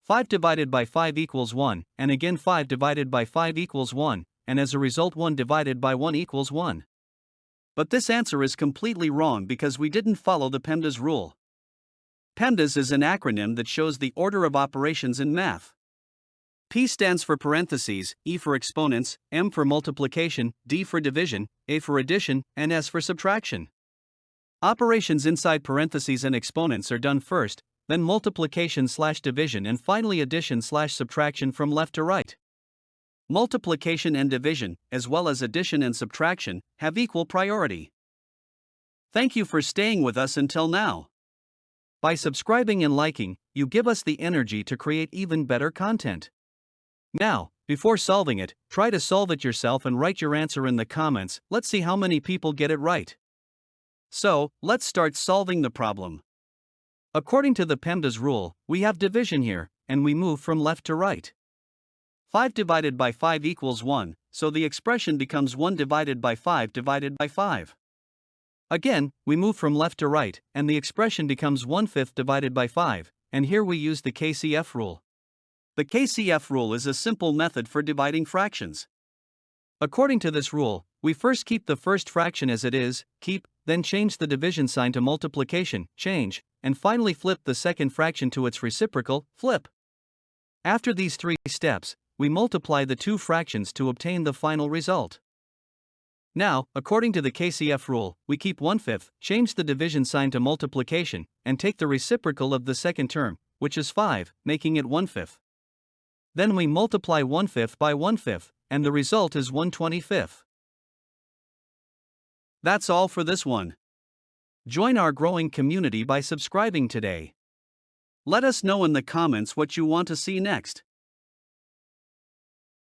5 divided by 5 equals 1, and again 5 divided by 5 equals 1, and as a result 1 divided by 1 equals 1. But this answer is completely wrong because we didn't follow the PEMDAS rule. PEMDAS is an acronym that shows the order of operations in math. P stands for parentheses, E for exponents, M for multiplication, D for division, A for addition, and S for subtraction. Operations inside parentheses and exponents are done first, then multiplication/division, and finally addition/subtraction from left to right. Multiplication and division, as well as addition and subtraction, have equal priority. Thank you for staying with us until now. By subscribing and liking, you give us the energy to create even better content. Now, before solving it, try to solve it yourself and write your answer in the comments. Let's see how many people get it right. So, let's start solving the problem. According to the PEMDAS rule, we have division here, and we move from left to right. 5 divided by 5 equals 1, so the expression becomes 1 divided by 5 divided by 5. Again, we move from left to right, and the expression becomes 1/5 divided by 5, and here we use the KCF rule. The KCF rule is a simple method for dividing fractions. According to this rule, we first keep the first fraction as it is, keep, then change the division sign to multiplication, change, and finally flip the second fraction to its reciprocal, flip. After these 3 steps, we multiply the 2 fractions to obtain the final result. Now, according to the KCF rule, we keep 1/5, change the division sign to multiplication, and take the reciprocal of the second term, which is 5, making it 1/5. Then we multiply 1/5 by 1/5, and the result is 1/25. That's all for this one. Join our growing community by subscribing today. Let us know in the comments what you want to see next.